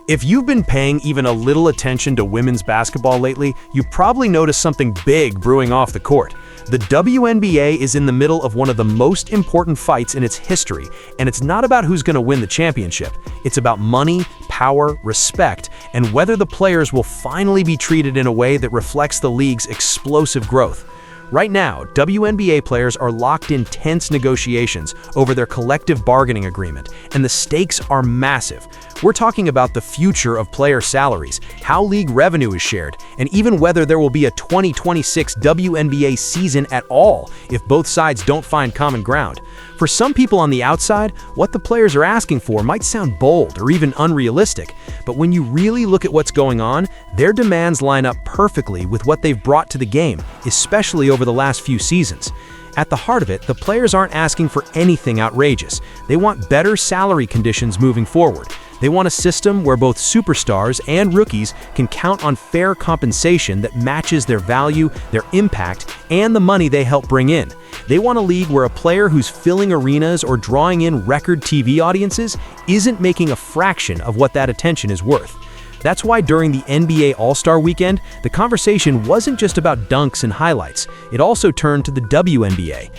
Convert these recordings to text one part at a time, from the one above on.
If you've been paying even a little attention to women's basketball lately, you probably noticed something big brewing off the court. The WNBA is in the middle of one of the most important fights in its history, and it's not about who's going to win the championship. It's about money, power, respect, and whether the players will finally be treated in a way that reflects the league's explosive growth. Right now, WNBA players are locked in tense negotiations over their collective bargaining agreement, and the stakes are massive. We're talking about the future of player salaries, how league revenue is shared, and even whether there will be a 2026 WNBA season at all if both sides don't find common ground. For some people on the outside, what the players are asking for might sound bold or even unrealistic, but when you really look at what's going on, their demands line up perfectly with what they've brought to the game, especially over the last few seasons. At the heart of it, the players aren't asking for anything outrageous. They want better salary conditions moving forward. They want a system where both superstars and rookies can count on fair compensation that matches their value, their impact, and the money they help bring in. They want a league where a player who's filling arenas or drawing in record TV audiences isn't making a fraction of what that attention is worth. That's why during the NBA All-Star Weekend, the conversation wasn't just about dunks and highlights. It also turned to the WNBA.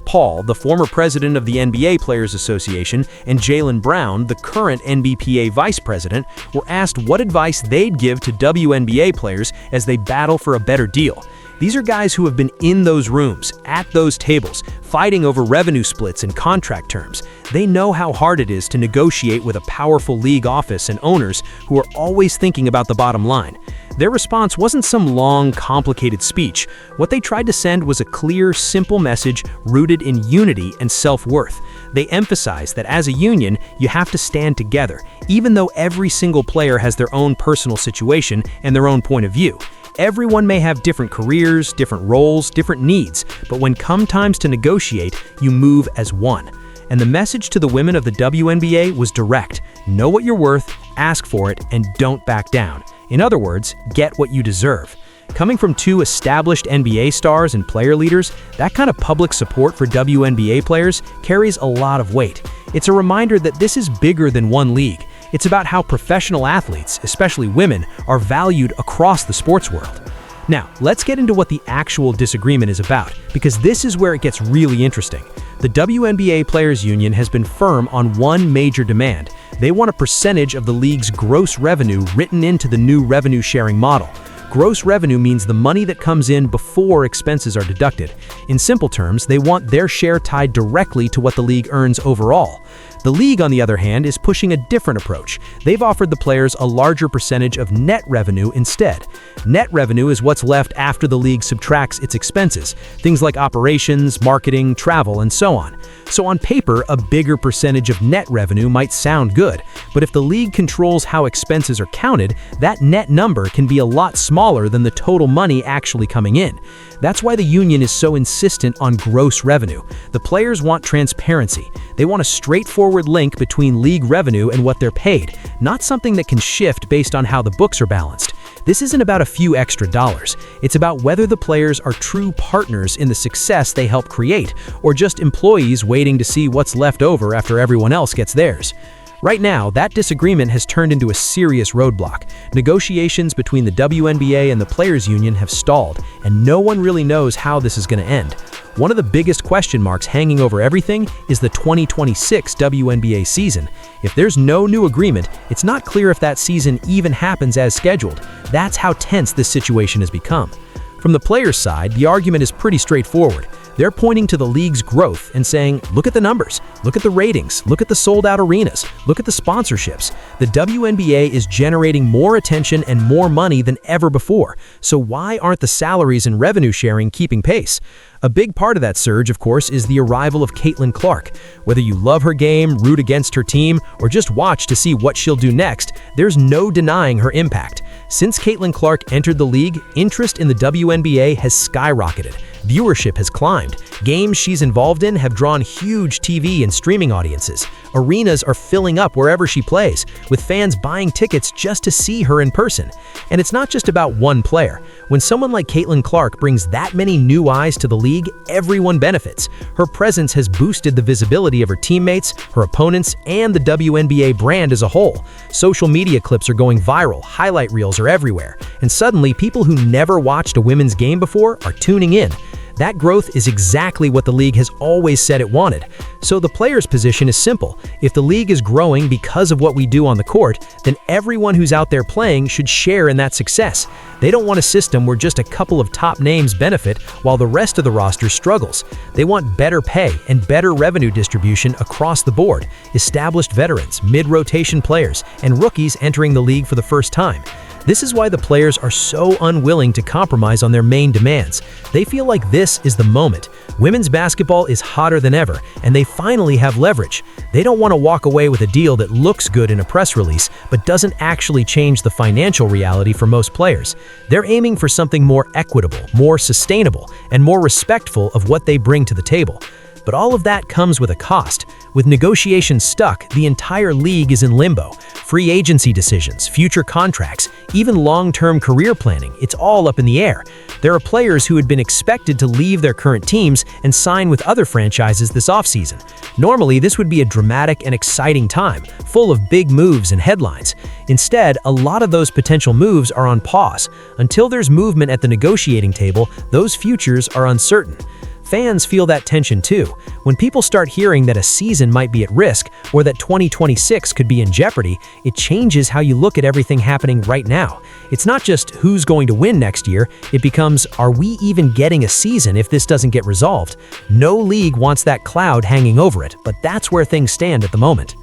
Paul, the former president of the NBA Players Association, and Jaylen Brown, the current NBPA vice president, were asked what advice they'd give to WNBA players as they battle for a better deal. These are guys who have been in those rooms, at those tables, fighting over revenue splits and contract terms. They know how hard it is to negotiate with a powerful league office and owners who are always thinking about the bottom line. Their response wasn't some long, complicated speech. What they tried to send was a clear, simple message rooted in unity and self-worth. They emphasized that as a union, you have to stand together, even though every single player has their own personal situation and their own point of view. Everyone may have different careers, different roles, different needs, but when come times to negotiate, you move as one. And the message to the women of the WNBA was direct. Know what you're worth, ask for it, and don't back down. In other words, get what you deserve. Coming from two established NBA stars and player leaders, that kind of public support for WNBA players carries a lot of weight. It's a reminder that this is bigger than one league. It's about how professional athletes, especially women, are valued across the sports world. Now, let's get into what the actual disagreement is about, because this is where it gets really interesting. The WNBA Players Union has been firm on one major demand. They want a percentage of the league's gross revenue written into the new revenue-sharing model. Gross revenue means the money that comes in before expenses are deducted. In simple terms, they want their share tied directly to what the league earns overall. The league, on the other hand, is pushing a different approach. They've offered the players a larger percentage of net revenue instead. Net revenue is what's left after the league subtracts its expenses, things like operations, marketing, travel, and so on. So on paper, a bigger percentage of net revenue might sound good, but if the league controls how expenses are counted, that net number can be a lot smaller than the total money actually coming in. That's why the union is so insistent on gross revenue. The players want transparency. They want a straightforward link between league revenue and what they're paid, not something that can shift based on how the books are balanced. This isn't about a few extra dollars. It's about whether the players are true partners in the success they help create, or just employees waiting to see what's left over after everyone else gets theirs. Right now, that disagreement has turned into a serious roadblock. Negotiations between the WNBA and the Players Union have stalled, and no one really knows how this is going to end. One of the biggest question marks hanging over everything is the 2026 WNBA season. If there's no new agreement, it's not clear if that season even happens as scheduled. That's how tense this situation has become. From the players' side, the argument is pretty straightforward. They're pointing to the league's growth and saying, look at the numbers, look at the ratings, look at the sold-out arenas, look at the sponsorships. The WNBA is generating more attention and more money than ever before, so why aren't the salaries and revenue sharing keeping pace? A big part of that surge, of course, is the arrival of Caitlin Clark. Whether you love her game, root against her team, or just watch to see what she'll do next, there's no denying her impact. Since Caitlin Clark entered the league, interest in the WNBA has skyrocketed. Viewership has climbed. Games she's involved in have drawn huge TV and streaming audiences. Arenas are filling up wherever she plays, with fans buying tickets just to see her in person. And it's not just about one player. When someone like Caitlin Clark brings that many new eyes to the league, everyone benefits. Her presence has boosted the visibility of her teammates, her opponents, and the WNBA brand as a whole. Social media clips are going viral, highlight reels are everywhere, and suddenly people who never watched a women's game before are tuning in. That growth is exactly what the league has always said it wanted. So the player's position is simple. If the league is growing because of what we do on the court, then everyone who's out there playing should share in that success. They don't want a system where just a couple of top names benefit while the rest of the roster struggles. They want better pay and better revenue distribution across the board, established veterans, mid-rotation players, and rookies entering the league for the first time. This is why the players are so unwilling to compromise on their main demands. They feel like this is the moment. Women's basketball is hotter than ever, and they finally have leverage. They don't want to walk away with a deal that looks good in a press release, but doesn't actually change the financial reality for most players. They're aiming for something more equitable, more sustainable, and more respectful of what they bring to the table. But all of that comes with a cost. With negotiations stuck, the entire league is in limbo. Free agency decisions, future contracts, even long-term career planning, it's all up in the air. There are players who had been expected to leave their current teams and sign with other franchises this offseason. Normally, this would be a dramatic and exciting time, full of big moves and headlines. Instead, a lot of those potential moves are on pause. Until there's movement at the negotiating table, those futures are uncertain. Fans feel that tension too. When people start hearing that a season might be at risk or that 2026 could be in jeopardy, it changes how you look at everything happening right now. It's not just who's going to win next year, it becomes, are we even getting a season if this doesn't get resolved? No league wants that cloud hanging over it, but that's where things stand at the moment.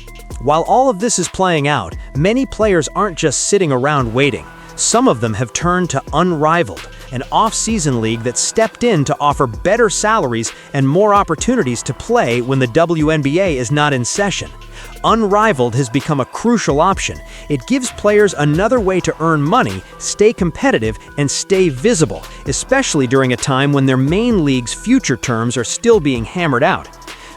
While all of this is playing out, many players aren't just sitting around waiting. Some of them have turned to Unrivaled, an off-season league that stepped in to offer better salaries and more opportunities to play when the WNBA is not in session. Unrivaled has become a crucial option. It gives players another way to earn money, stay competitive, and stay visible, especially during a time when their main league's future terms are still being hammered out.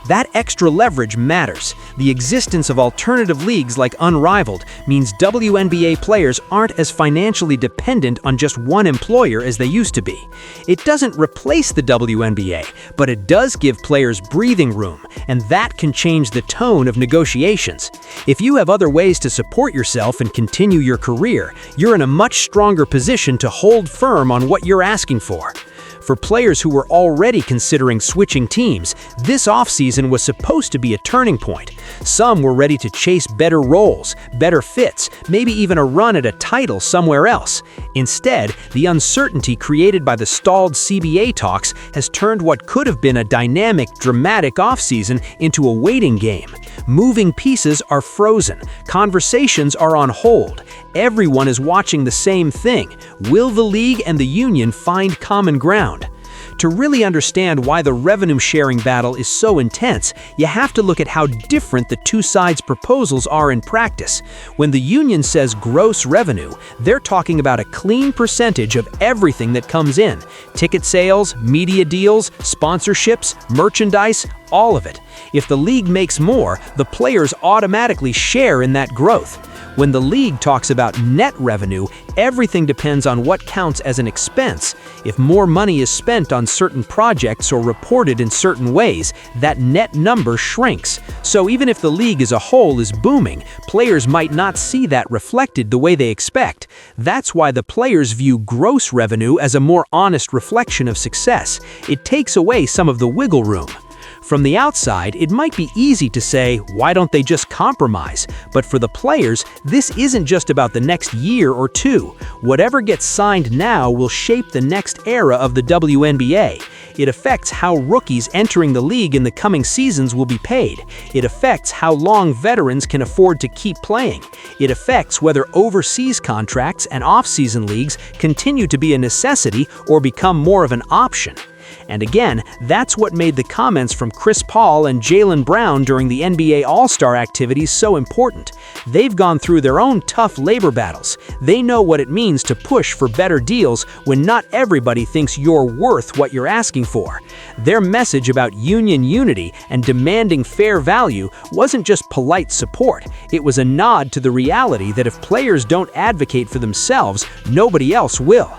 That extra leverage matters. The existence of alternative leagues like Unrivaled means WNBA players aren't as financially dependent on just one employer as they used to be. It doesn't replace the WNBA, but it does give players breathing room, and that can change the tone of negotiations. If you have other ways to support yourself and continue your career, you're in a much stronger position to hold firm on what you're asking for. For players who were already considering switching teams, this offseason was supposed to be a turning point. Some were ready to chase better roles, better fits, maybe even a run at a title somewhere else. Instead, the uncertainty created by the stalled CBA talks has turned what could have been a dynamic, dramatic offseason into a waiting game. Moving pieces are frozen. Conversations are on hold. Everyone is watching the same thing. Will the league and the union find common ground? To really understand why the revenue-sharing battle is so intense, you have to look at how different the two sides' proposals are in practice. When the union says gross revenue, they're talking about a clean percentage of everything that comes in. Ticket sales, media deals, sponsorships, merchandise, all of it. If the league makes more, the players automatically share in that growth. When the league talks about net revenue, everything depends on what counts as an expense. If more money is spent on certain projects or reported in certain ways, that net number shrinks. So even if the league as a whole is booming, players might not see that reflected the way they expect. That's why the players view gross revenue as a more honest reflection of success. It takes away some of the wiggle room. From the outside, it might be easy to say, why don't they just compromise? But for the players, this isn't just about the next year or two. Whatever gets signed now will shape the next era of the WNBA. It affects how rookies entering the league in the coming seasons will be paid. It affects how long veterans can afford to keep playing. It affects whether overseas contracts and off-season leagues continue to be a necessity or become more of an option. And again, that's what made the comments from Paul and Jaylen Brown during the NBA All-Star activities so important. They've gone through their own tough labor battles. They know what it means to push for better deals when not everybody thinks you're worth what you're asking for. Their message about union unity and demanding fair value wasn't just polite support. It was a nod to the reality that if players don't advocate for themselves, nobody else will.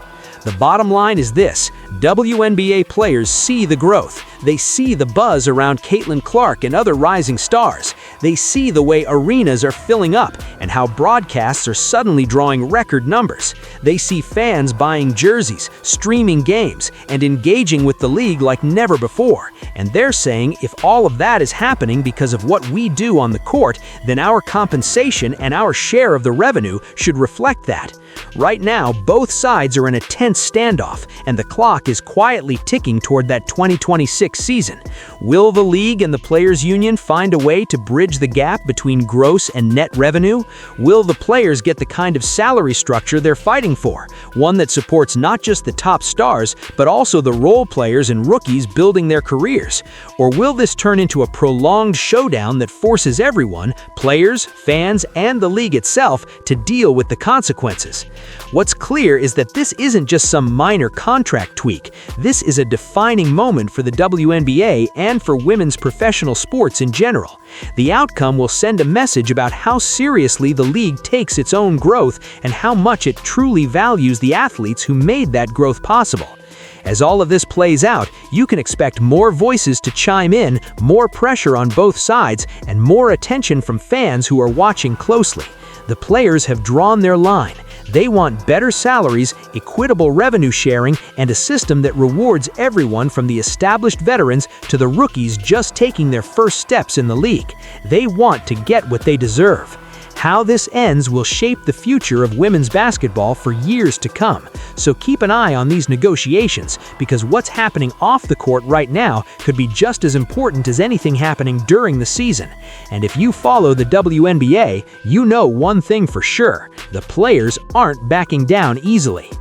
The bottom line is this: WNBA players see the growth. They see the buzz around Caitlin Clark and other rising stars. They see the way arenas are filling up and how broadcasts are suddenly drawing record numbers. They see fans buying jerseys, streaming games, and engaging with the league like never before. And they're saying if all of that is happening because of what we do on the court, then our compensation and our share of the revenue should reflect that. Right now, both sides are in a tense standoff, and the clock is quietly ticking toward that 2026 season. Will the league and the players' union find a way to bridge the gap between gross and net revenue? Will the players get the kind of salary structure they're fighting for, one that supports not just the top stars, but also the role players and rookies building their careers? Or will this turn into a prolonged showdown that forces everyone, players, fans, and the league itself, to deal with the consequences? What's clear is that this isn't just some minor contract tweak. This is a defining moment for the WNBA and for women's professional sports in general. The outcome will send a message about how seriously the league takes its own growth and how much it truly values the athletes who made that growth possible. As all of this plays out, you can expect more voices to chime in, more pressure on both sides, and more attention from fans who are watching closely. The players have drawn their line. They want better salaries, equitable revenue sharing, and a system that rewards everyone from the established veterans to the rookies just taking their first steps in the league. They want to get what they deserve. How this ends will shape the future of women's basketball for years to come. So keep an eye on these negotiations, because what's happening off the court right now could be just as important as anything happening during the season. And if you follow the WNBA, you know one thing for sure: the players aren't backing down easily.